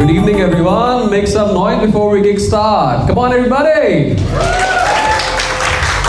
Good evening, everyone. Make some noise before we kick start. Come on, everybody.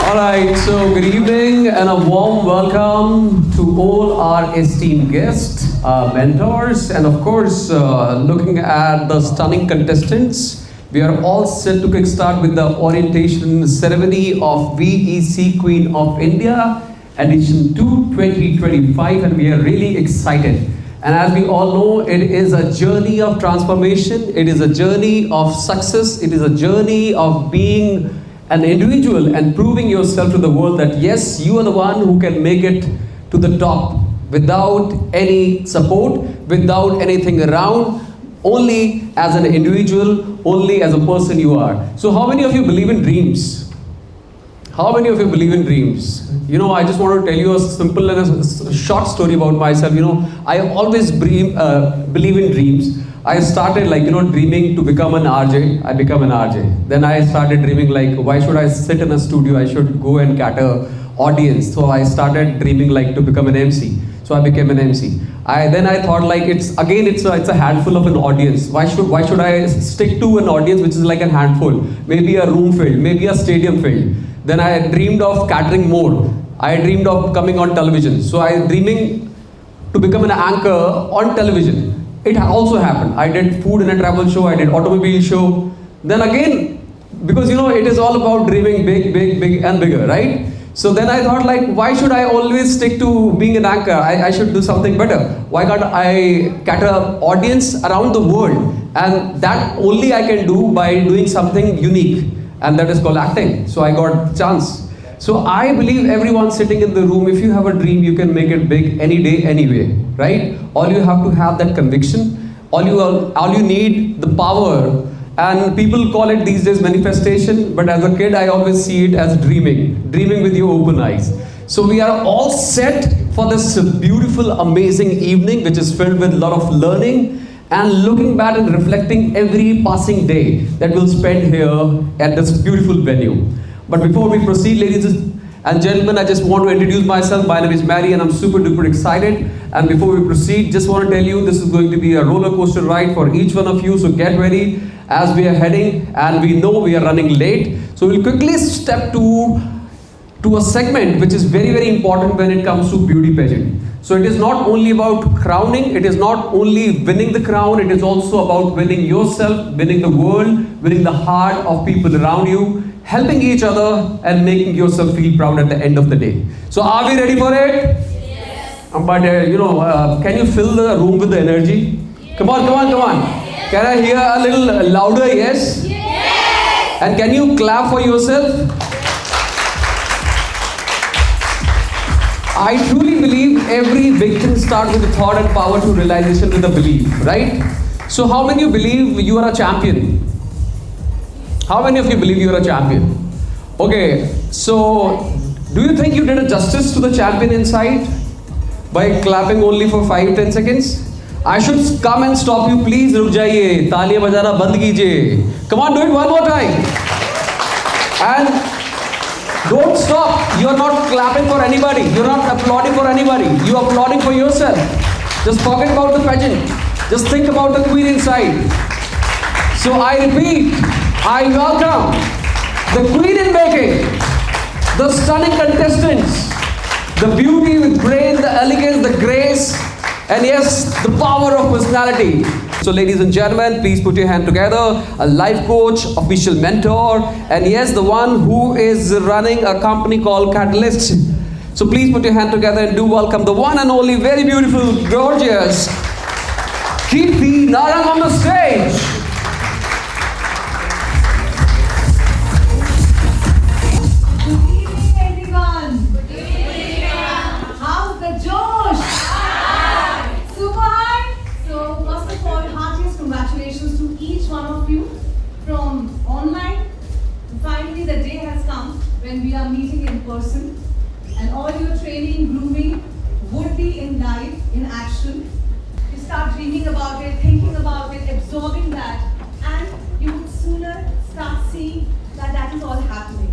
All right, so good evening and a warm welcome to all our esteemed guests, our mentors, and of course, looking at the stunning contestants. We are all set to kickstart with the orientation ceremony of VEC Queen of India, edition 2 2025, and we are really excited. And as we all know, it is a journey of transformation, it is a journey of success, it is a journey of being an individual and proving yourself to the world that yes, you are the one who can make it to the top without any support, without anything around, only as an individual, only as a person you are. So how many of you believe in dreams? How many of you believe in dreams? You know, I just want to tell you a simple and a short story about myself. You know, I always believe in dreams. I started dreaming to become an RJ. I become an RJ. Then I started dreaming why should I sit in a studio? I should go and cater audience. So I started dreaming to become an MC. So I became an MC. Then I thought it's a handful of an audience. Why should I stick to an audience which is like a handful? Maybe a room filled, maybe a stadium filled. Then I dreamed of catering more. I dreamed of coming on television. So I dreaming to become an anchor on television. It also happened. I did food and a travel show. I did automobile show. Then again, because it is all about dreaming big and bigger, right? So then I thought why should I always stick to being an anchor? I should do something better. Why can't I cater audience around the world? And that only I can do by doing something unique. And that is called acting. So I got chance. So I believe everyone sitting in the room, if you have a dream, you can make it big any day, anyway, right? All you have to have that conviction. All you need the power. And people call it these days manifestation, but as a kid, I always see it as dreaming with your open eyes. So we are all set for this beautiful, amazing evening, which is filled with a lot of learning and looking back and reflecting every passing day that we'll spend here at this beautiful venue. But before we proceed, ladies and gentlemen, I just want to introduce myself. My name is Mary and I'm super duper excited. And before we proceed, just want to tell you this is going to be a roller coaster ride for each one of you. So get ready as we are heading, and we know we are running late. So we'll quickly step to a segment which is very, very important when it comes to beauty pageant. So it is not only about crowning, it is not only winning the crown, it is also about winning yourself, winning the world, winning the heart of people around you, helping each other and making yourself feel proud at the end of the day. So are we ready for it? Yes. But can you fill the room with the energy? Yes. Come on. Yes. Can I hear a little louder yes? Yes. And can you clap for yourself? I truly believe every victory starts with the thought and power to realization with a belief, right? So how many of you believe you are a champion? How many of you believe you are a champion? Okay, so do you think you did a justice to the champion inside by clapping only for 5-10 seconds? I should come and stop you. Please रुक जाइए, तालियां बजाना बंद कीजिए. Come on, do it one more time. And don't stop. You are not clapping for anybody. You are not applauding for anybody. You are applauding for yourself. Just forget about the pageant. Just think about the queen inside. So I repeat, I welcome the queen in making, the stunning contestants, the beauty with brain, the elegance, the grace, and yes, the power of personality. So ladies and gentlemen, please put your hand together. A life coach, official mentor, and yes, the one who is running a company called Catalyst. So please put your hand together and do welcome the one and only very beautiful, gorgeous Kirti Narang on the stage. When we are meeting in person and all your training, grooming would be in live, in action. You start dreaming about it, thinking about it, absorbing that, and you would sooner start seeing that that is all happening.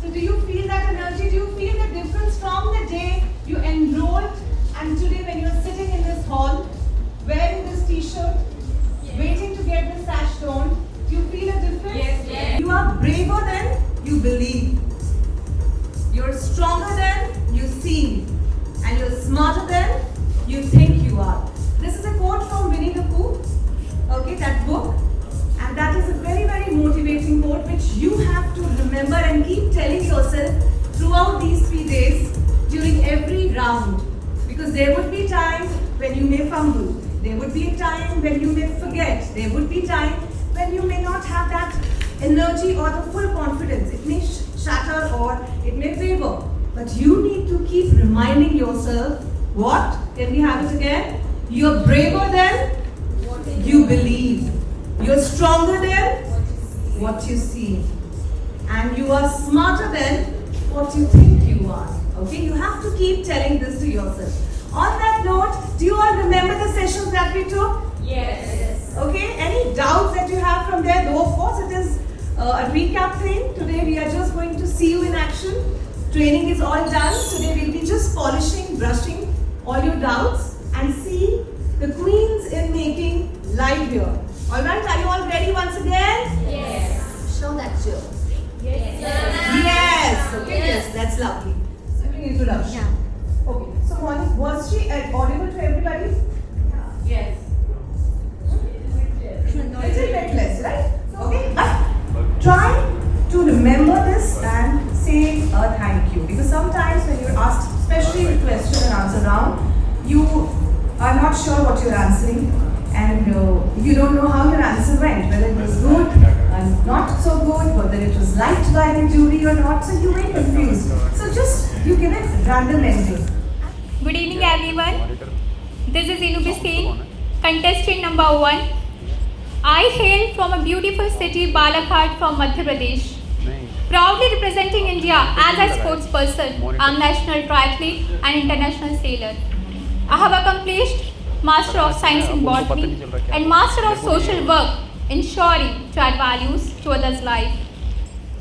So do you feel that energy? Do you feel the difference from the day you enrolled and today when you're sitting in this hall, wearing this t-shirt, waiting to get believe. You're stronger than you seem, and you're smarter than you think you are. This is a quote from Winnie the Pooh, okay, that book. And that is a very, very motivating quote which you have to remember and keep telling yourself throughout these 3 days during every round. Because there would be times when you may fumble. There would be a time when you may forget. There would be time when you may not have that energy or the full confidence. It may shatter or it may waver. But you need to keep reminding yourself, what? Can we have it again? You're braver than you believe. You're stronger than what you see. And you are smarter than what you think you are. Okay? You have to keep telling this to yourself. On that note, do you all remember the sessions that we took? Yes. Okay? Any doubts that you have from there? Though, of course, it is a recap thing. Today, we are just going to see you in action. Training is all done. Today, we'll be just polishing, brushing all your doubts and see the queens in making live here. Alright, are you all ready once again? Yes. Show that show. Yes. Yes. Okay, yes, that's lovely. Giving introduction. Yeah. Okay, so was she audible to everybody? Yes. Little bit less, right? Okay, but try to remember this and say a thank you. Because sometimes when you're asked, especially in question and answer round, you are not sure what you're answering. And you don't know how your answer went, whether it was good and not so good, whether it was liked by the jury or not, so you were confused. So just, you give it random ending. Good evening everyone. This is Inubis Singh, contestant number 1. I hail from a beautiful city, Balakhat from Madhya Pradesh. Proudly representing India as a sportsperson, I'm national triathlete and international sailor. I have accomplished Master of Science in Botany and Master of Social Work, ensuring to add values to others' life.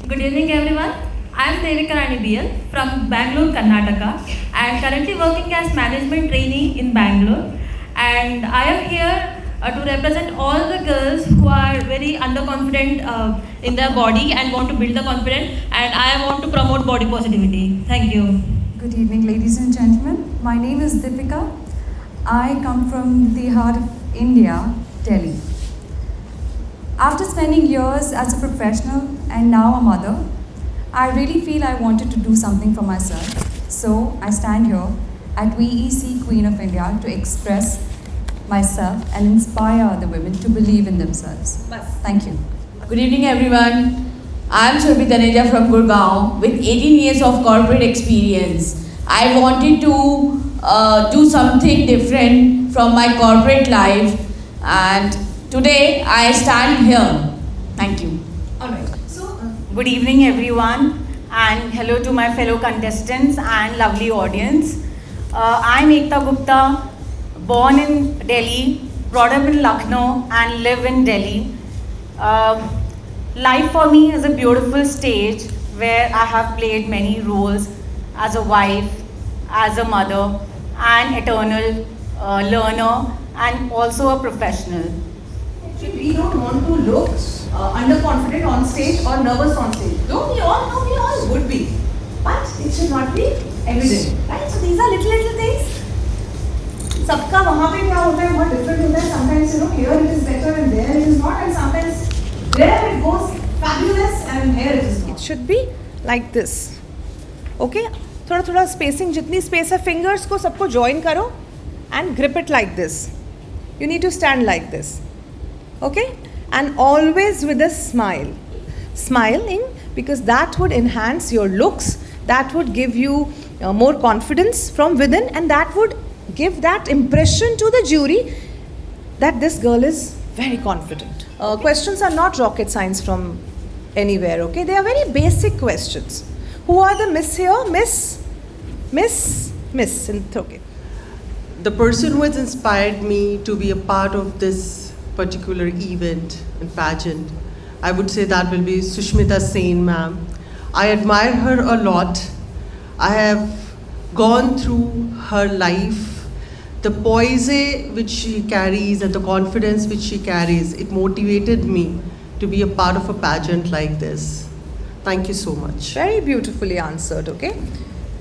Good evening everyone. I am Devika Rani BL from Bangalore, Karnataka. I am currently working as management trainee in Bangalore, and I am here to represent all the girls who are very underconfident in their body and want to build the confidence, and I want to promote body positivity. Thank you. Good evening, ladies and gentlemen. My name is Deepika. I come from the heart of India, Delhi. After spending years as a professional and now a mother, I really feel I wanted to do something for myself. So I stand here at VEC Queen of India to express myself and inspire the women to believe in themselves. Thank you. Good evening everyone. I am Shobhi Taneja from Gurgaon with 18 years of corporate experience. I wanted to do something different from my corporate life, and today I stand here. Thank you. Alright, so Good evening everyone, and hello to my fellow contestants and lovely audience. I am Ekta Gupta, born in Delhi, brought up in Lucknow and live in Delhi. Life for me is a beautiful stage where I have played many roles as a wife, as a mother, an eternal learner, and also a professional. actually we don't want to look underconfident on stage or nervous on stage. Though we all know we all would be. But it should not be evident. Right? So these are little things. सबका वहाँ पे क्या होता है बहुत different होता है. Sometimes here it is better and there it is not, and sometimes there it goes fabulous and here it is not. It should be like this. Okay? थोड़ा spacing, जितनी space है fingers को सबको join करो and grip it like this. You need to stand like this. Okay? And always with a smile. Smiling, because that would enhance your looks, that would give you more confidence from within, and that would give that impression to the jury that this girl is very confident. Questions are not rocket science from anywhere, okay? They are very basic questions. Who are the miss here? Miss. Okay. The person who has inspired me to be a part of this particular event and pageant, I would say that will be Sushmita Sen ma'am. I admire her a lot. I have gone through her life. The poise which she carries and the confidence which she carries, it motivated me to be a part of a pageant like this. Thank you so much. Very beautifully answered, okay?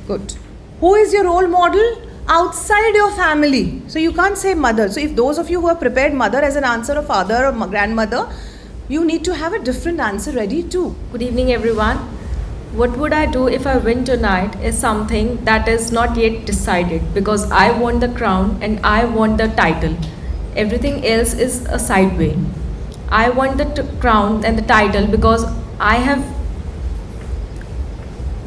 Good. Who is your role model outside your family? So you can't say mother. So if those of you who have prepared mother as an answer or father or grandmother, you need to have a different answer ready too. Good evening, everyone. What would I do if I win tonight is something that is not yet decided, because I want the crown and I want the title. Everything else is a side way. I want the crown and the title because I have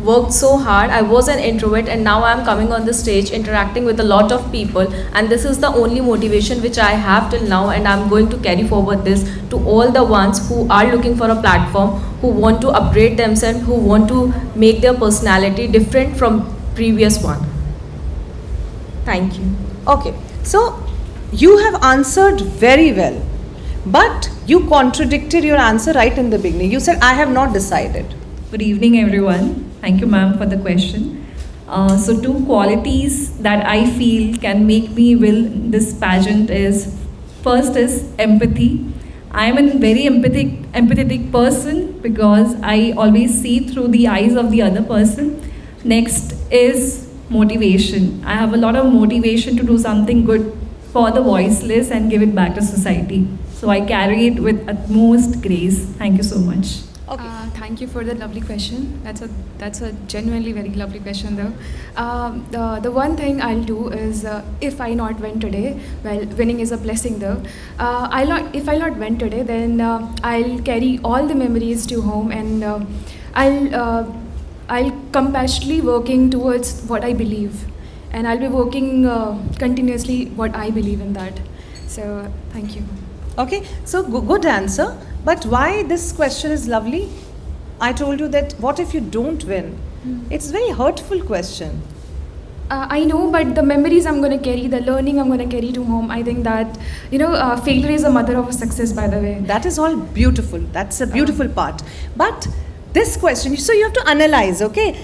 worked so hard. I was an introvert and now I am coming on the stage interacting with a lot of people, and this is the only motivation which I have till now, and I am going to carry forward this to all the ones who are looking for a platform, who want to upgrade themselves, who want to make their personality different from previous one. Thank you. Okay, so you have answered very well, but you contradicted your answer right in the beginning. You said, I have not decided. Good evening, everyone. Thank you, ma'am, for the question. So, two qualities that I feel can make me win this pageant is, first is empathy. I am a very empathetic person because I always see through the eyes of the other person. Next is motivation. I have a lot of motivation to do something good for the voiceless and give it back to society. So I carry it with utmost grace. Thank you so much. Thank you for the lovely question. That's a genuinely very lovely question, though. The one thing I'll do is, if I not win today, well, winning is a blessing, though. If I'll not win today, then I'll carry all the memories to home, and I'll compassionately working towards what I believe, and I'll be working continuously what I believe in that. So thank you. Okay, so good answer. But why this question is lovely? I told you that what if you don't win? It's a very hurtful question. I know, but the memories I'm going to carry, the learning I'm going to carry to home, I think that, failure is a mother of success, by the way. That is all beautiful. That's a beautiful part. But this question, so you have to analyze, okay?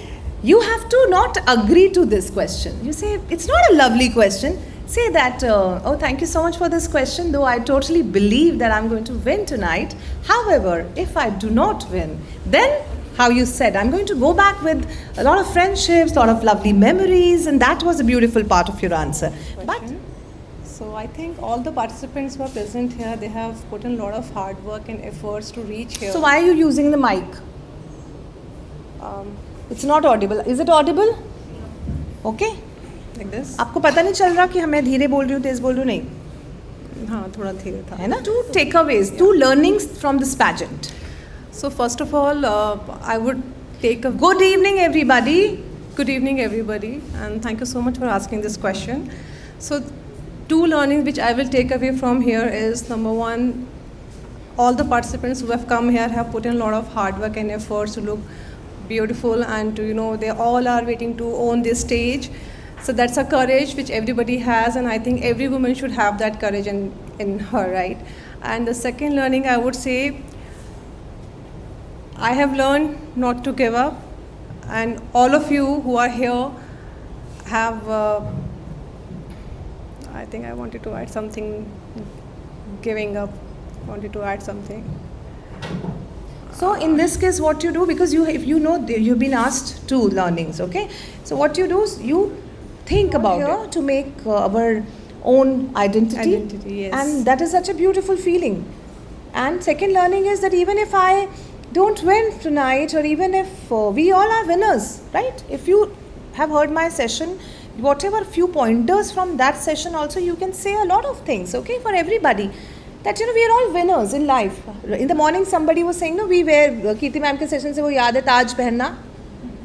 You have to not agree to this question. You say, it's not a lovely question. Say that, oh, thank you so much for this question, though I totally believe that I'm going to win tonight. However, if I do not win, then, how you said, I'm going to go back with a lot of friendships, a lot of lovely memories, and that was a beautiful part of your answer. But so I think all the participants who are present here, they have put in a lot of hard work and efforts to reach here. So why are you using the mic? It's not audible. Is it audible? Okay. Like this. आपको पता नहीं चल रहा कि मैं धीरे बोल रही हूँ, तेज बोल रही हूँ? नहीं. हाँ, थोड़ा धीरे था. है ना? Two takeaways, two learnings from this pageant. So first of all, I would take a... Good evening, everybody. Good evening, everybody. And thank you so much for asking this question. So two learnings which I will take away from here is, number one, all the participants who have come here have put in a lot of hard work and efforts to look beautiful, and to, they all are waiting to own this stage. So that's a courage which everybody has, and I think every woman should have that courage in her, right? And the second learning, I would say, I have learned not to give up, and all of you who are here have, I think I wanted to add something, giving up, wanted to add something. So in this case, what you do, because if you know, you've been asked two learnings, okay? So what you do is you think about it to make our own identity, yes. And that is such a beautiful feeling. And second learning is that even if I don't win tonight, or even if we all are winners, right? If you have heard my session, whatever few pointers from that session also, you can say a lot of things, okay, for everybody. That we are all winners in life. In the morning somebody was saying, no, we wear, Kirti ma'am के session से वो याद है ताज पहनना,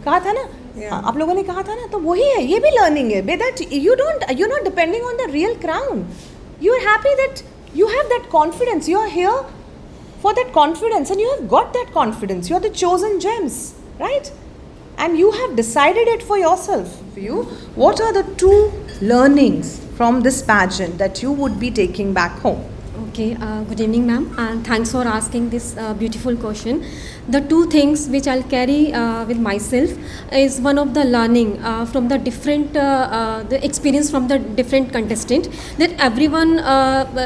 कहा था ना? आप लोगों ने कहा था ना, तो वही है, ये भी learning है. That you're not depending on the real crown. You're happy that you have that confidence. You're here for that confidence, and you have got that confidence. You're the chosen gems, right? And you have decided it for yourself. For you, what are the two learnings from this pageant that you would be taking back home? Okay, good evening, ma'am, and thanks for asking this beautiful question. The two things which I'll carry with myself is one of the learning from the different, the experience from the different contestant, that everyone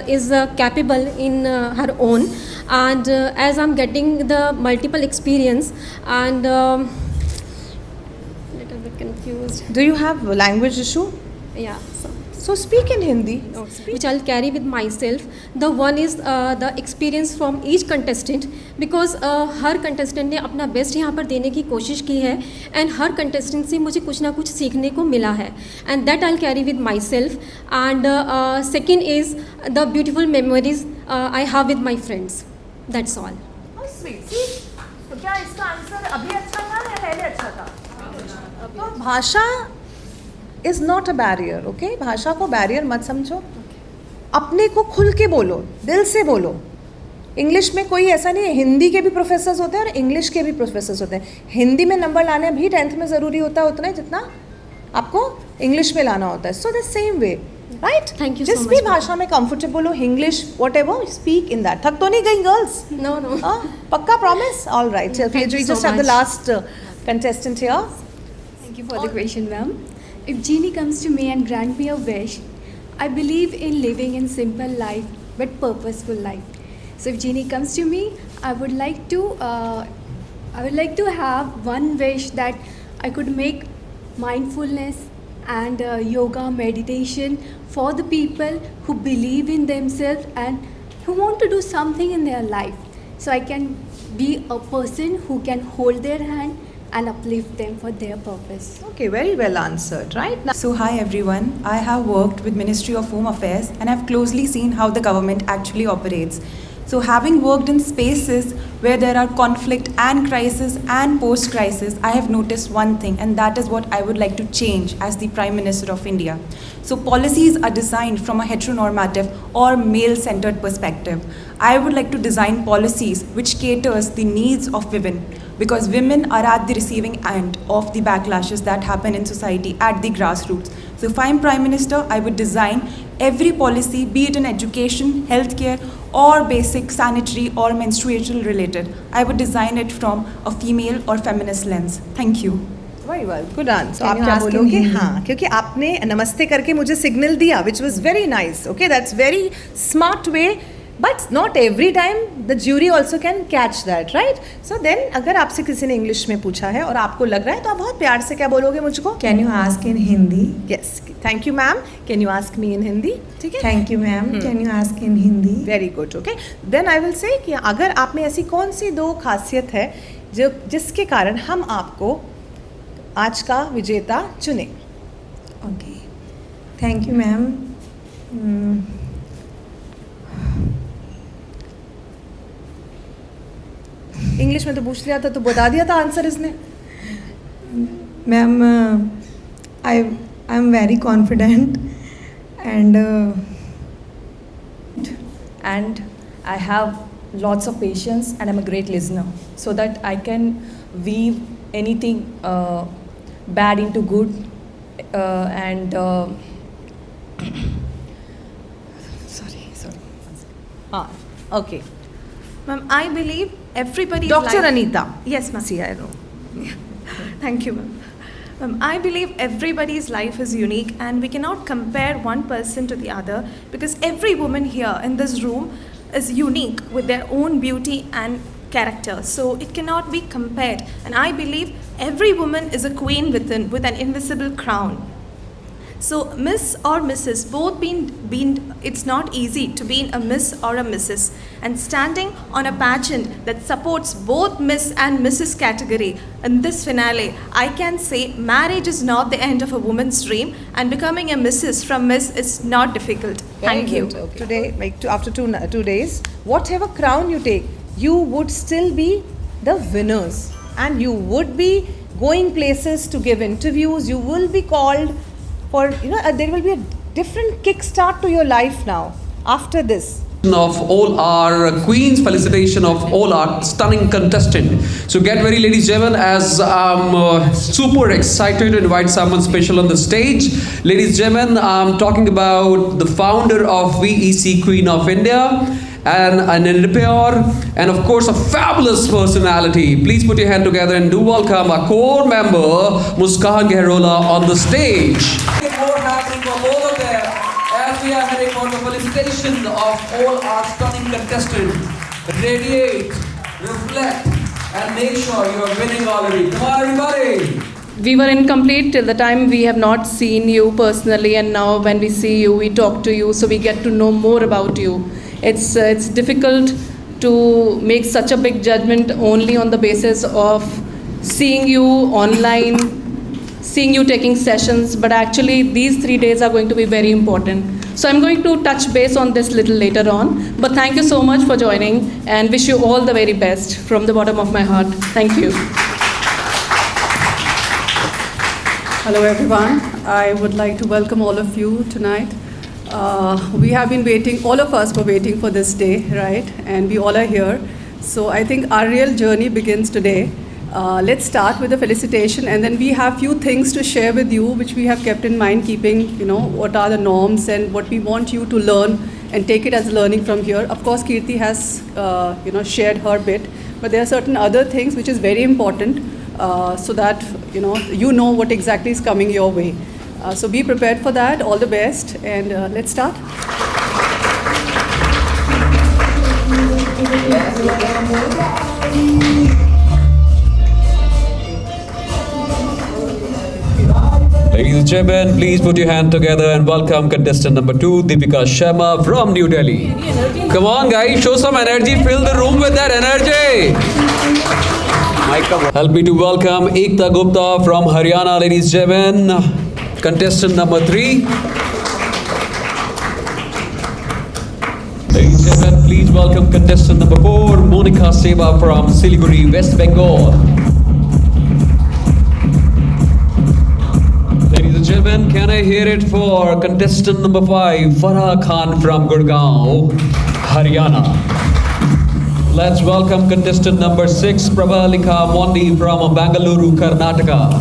is capable in her own, and as I'm getting the multiple experience and little bit confused. Do you have a language issue? Yeah. So speak in Hindi. Which I'll carry with myself. The one is the experience from each contestant because her contestant ने अपना best यहाँ पर देने की कोशिश की है and her contestant से मुझे कुछ ना कुछ सीखने को मिला है and that I'll carry with myself and second is the beautiful memories I have with my friends. That's all. Oh, sweet. See, तो क्या इसका आंसर अभी अच्छा था या पहले अच्छा था? तो भाषा is not a barrier. Okay, भाषा को बैरियर मत समझो. अपने को खुल के बोलो, दिल से बोलो. इंग्लिश में कोई ऐसा नहीं है, हिंदी के भी प्रोफेसर्स होते हैं और इंग्लिश के भी प्रोफेसर्स होते हैं. हिंदी में नंबर लाने भी 10th में ज़रूरी होता है उतना ही जितना आपको इंग्लिश में लाना होता है. So the same way, right? Thank you जिस so भी much, भाषा में कंफर्टेबल हो, English what ever, speak in that. थक तो नहीं गई गर्ल्स? No, no. पक्का promise? All right. Thank you We so just have the much. last contestant here. Thank you for the question, ma'am. If genie comes to me and grant me a wish, I believe in living in simple life but purposeful life. So if genie comes to me, I would like to have one wish that I could make mindfulness and yoga meditation for the people who believe in themselves and who want to do something in their life. So I can be a person who can hold their hand and uplift them for their purpose. Okay, very well answered, right? Now, So hi everyone, I have worked with Ministry of Home Affairs and I've closely seen how the government actually operates. So having worked in spaces where there are conflict and crisis and post-crisis, I have noticed one thing and that is what I would like to change as the Prime Minister of India. So policies are designed from a heteronormative or male-centered perspective. I would like to design policies which caters the needs of women because women are at the receiving end of the backlashes that happen in society at the grassroots. So if I'm Prime Minister, I would design every policy, be it in education, healthcare, or basic sanitary or menstruation related. I would design it from a female or feminist lens. Thank you. very well, good answer. Can आप you क्या ask in बोलोगे? Hindi? हाँ, क्योंकि आपने नमस्ते करके मुझे signal दिया, which was very nice. Okay, that's very smart way. But not every time the jury also can catch that, right? So then अगर आपसे किसी ने इंग्लिश में पूछा है और आपको लग रहा है तो आप बहुत प्यार से क्या बोलोगे मुझको? Can you ask in Hindi? Yes. Thank you, ma'am. Can you ask me in Hindi? ठीक है? Thank you, ma'am. Can you ask in Hindi? Very good. Okay. Then I will say कि अगर आप में ऐसी कौन सी दो खासियत है जो जिसके कारण हम आपको आज का विजेता चुने? Okay. Thank you, ma'am. English में तो पूछ लिया था तो बता दिया था आंसर इसने. Ma'am, I'm very confident and I have lots of patience and I'm a great listener so that I can weave anything bad into good and हाँ, okay. Ma'am, I believe everybody's Dr. life... Anita. Yes, ma'am. See, I know. Thank you, ma'am. I believe everybody's life is unique and we cannot compare one person to the other because every woman here in this room is unique with their own beauty and character. So it cannot be compared. And I believe every woman is a queen with an invisible crown. So Miss or Mrs. both been it's not easy to be a Miss or a Mrs. And standing on a pageant that supports both Miss and Mrs. category in this finale, I can say marriage is not the end of a woman's dream and becoming a Mrs. from Miss is not difficult. Thank you. Okay. Today, like after two days, whatever crown you take, you would still be the winners and you would be going places to give interviews. You will be called for, there will be a different kickstart to your life now after this. Of all our queens, felicitation of all our stunning contestants. So get ready, ladies and gentlemen, as I'm super excited to invite someone special on the stage. Ladies and gentlemen, I'm talking about the founder of VEC Queen of India and an entrepreneur and of course a fabulous personality. Please put your hand together and do welcome our core member Muskan Gehrola on the stage. More happening for both of them as we are heading for the felicitation of all our stunning contestants. radiate, reflect, and make sure you are winning already. Come on, everybody. We were incomplete till the time we have not seen you personally, and now when we see you, we talk to you, so we get to know more about you. It's difficult to make such a big judgment only on the basis of seeing you online, seeing you taking sessions, but actually these 3 days are going to be very important. So I'm going to touch base on this little later on, but thank you so much for joining and wish you all the very best from the bottom of my heart. Thank you. Hello everyone. I would like to welcome all of you tonight. We have been waiting, all of us were waiting for this day, right? And we all are here. So I think our real journey begins today. Let's start with a felicitation, and then we have few things to share with you which we have kept in mind, keeping, what are the norms and what we want you to learn and take it as learning from here. Of course, Kirti has, shared her bit, but there are certain other things which is very important so that, you know what exactly is coming your way. So be prepared for that. All the best, and let's start. Ladies and gentlemen, please put your hand together and welcome contestant number 2, Deepika Sharma from New Delhi. Come on guys, show some energy, fill the room with that energy. Help me to welcome Ekta Gupta from Haryana, ladies and gentlemen. Contestant number 3. Ladies and gentlemen, please welcome contestant number 4, Monica Seva from Siliguri, West Bengal. Ladies and gentlemen, can I hear it for contestant number 5, Farah Khan from Gurgaon, Haryana. Let's welcome contestant number 6, Prabalika Mondi from Bangalore, Karnataka.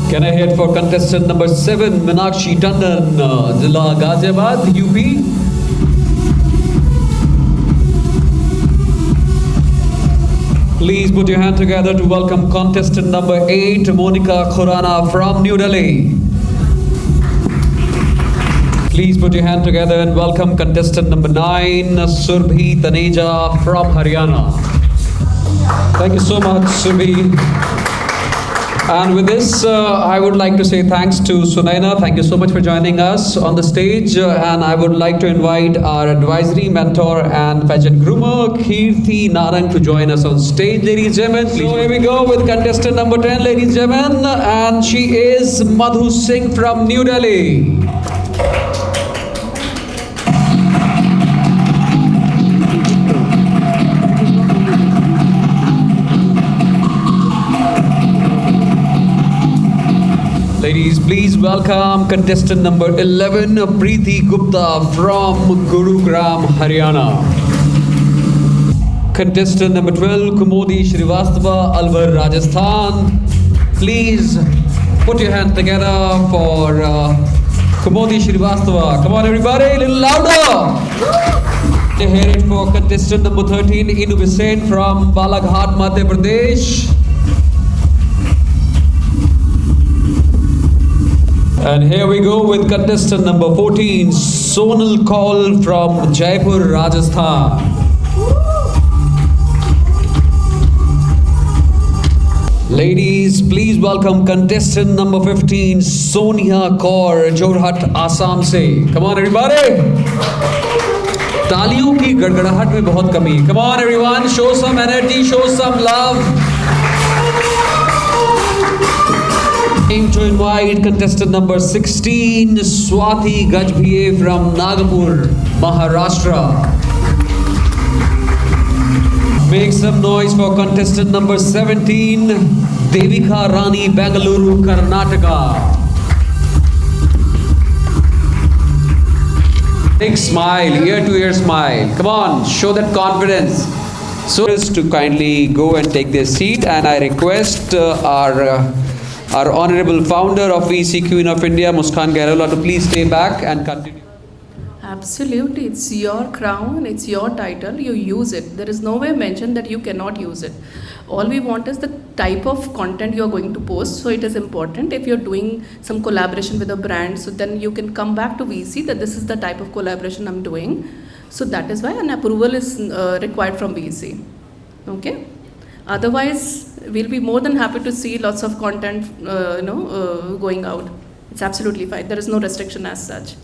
Can I hear it for contestant number 7, Meenakshi Tandon, Zilla Ghaziabad, UP? Please put your hand together to welcome contestant number 8, Monica Khurana from New Delhi. Please put your hand together and welcome contestant number 9, Surbhi Taneja from Haryana. Thank you so much, Surbhi. And with this, I would like to say thanks to Sunaina. Thank you so much for joining us on the stage. And I would like to invite our advisory mentor and pageant groomer, Kirti Narang, to join us on stage, ladies and gentlemen. So here we go with contestant number 10, ladies and gentlemen. And she is Madhu Singh from New Delhi. Ladies, please welcome contestant number 11, Preeti Gupta from Gurugram, Haryana. Contestant number 12, Kumodi Shrivastava, Alwar, Rajasthan. Please put your hands together for Kumodi Shrivastava. Come on everybody, a little louder. To hear it for contestant number 13, Inu Hussain from Balaghat, Madhya Pradesh. And here we go with contestant number 14, Sonal Kaul from Jaipur, Rajasthan. Ladies, please welcome contestant number 15, Sonia Kaur, Jorhat, Assam se. Come on everybody. तालियों की गड़गड़ाहट में बहुत कमी है. Come on everyone, show some energy, show some love. To invite contestant number 16, Swati Gajbhiye from Nagpur, Maharashtra. Make some noise for contestant number 17, Devika Rani, Bengaluru, Karnataka. Big smile, ear to ear smile. Come on, show that confidence. So is to kindly go and take their seat, and I request our honorable founder of VC Queen of India, Muskan Gairola, to please stay back and continue. Absolutely, it's your crown, it's your title, you use it. There is nowhere mentioned that you cannot use it. All we want is the type of content you are going to post. So it is important if you're doing some collaboration with a brand, so then you can come back to VC that this is the type of collaboration I'm doing. So that is why an approval is required from VC. Okay. Otherwise, we'll be more than happy to see lots of content, going out. It's absolutely fine. There is no restriction as such.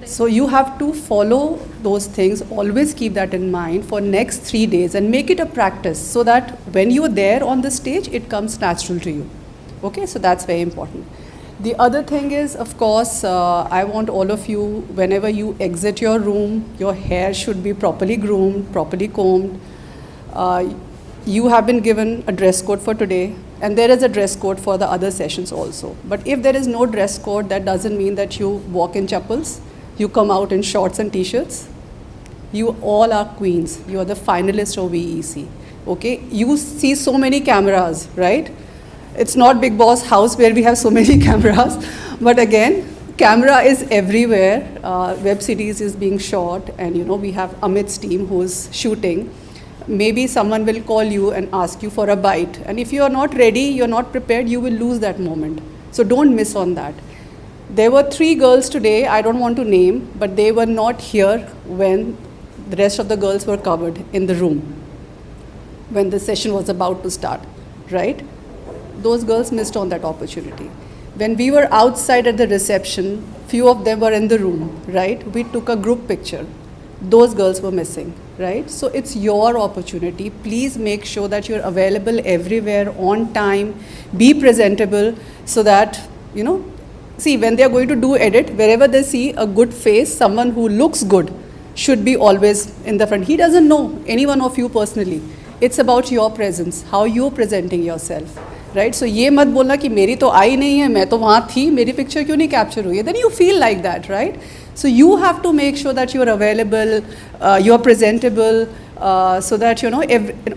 So you have to follow those things, always keep that in mind for next 3 days and make it a practice so that when you're there on the stage, it comes natural to you. Okay, so that's very important. The other thing is, of course, I want all of you, whenever you exit your room, your hair should be properly groomed, properly combed. You have been given a dress code for today, and there is a dress code for the other sessions also. But if there is no dress code, that doesn't mean that you walk in chappals, you come out in shorts and t-shirts. You all are queens. You are the finalists of VEC. Okay? You see so many cameras, right? It's not Big Boss house where we have so many cameras. But again, camera is everywhere. Web series is being shot, and we have Amit's team who's shooting. Maybe someone will call you and ask you for a bite. And if you are not ready, you're not prepared, you will lose that moment. So don't miss on that. There were 3 girls today, I don't want to name, but they were not here when the rest of the girls were covered in the room, when the session was about to start, right? Those girls missed on that opportunity. When we were outside at the reception, few of them were in the room, right? We took a group picture. Those girls were missing, right? So it's your opportunity. Please make sure that you're available everywhere on time, be presentable so that, see, when they're going to do edit, wherever they see a good face, someone who looks good should be always in the front. He doesn't know any one of you personally. It's about your presence, how you're presenting yourself, right? So ये मत बोलना कि मेरी तो आई नहीं है, मैं तो वहाँ थी, मेरी picture क्यों नहीं capture हुई है? Then you feel like that, right? So you have to make sure that you're available, you're presentable, so that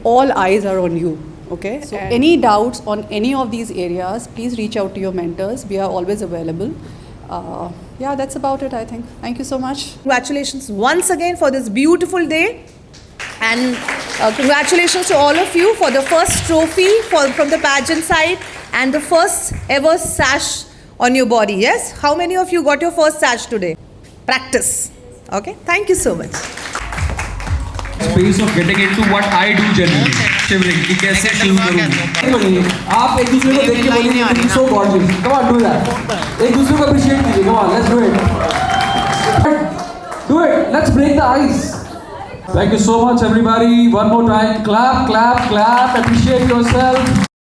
all eyes are on you. Okay. So any doubts on any of these areas, please reach out to your mentors. We are always available. Yeah, that's about it, I think. Thank you so much. Congratulations once again for this beautiful day. And congratulations to all of you for the first trophy from the pageant side and the first ever sash on your body. Yes? How many of you got your first sash today? Practice. Okay? Thank you so much. Space of getting into what I do generally. Shivering. कि कैसे शिव करूँ? आप एक दूसरे को देख के बोलिए so gorgeous. Come on, do that. एक दूसरे को appreciate कीजिए. Come on, let's do it. Do it. Let's break the ice. Thank you so much, everybody. One more time. Clap, clap, clap. Appreciate yourself.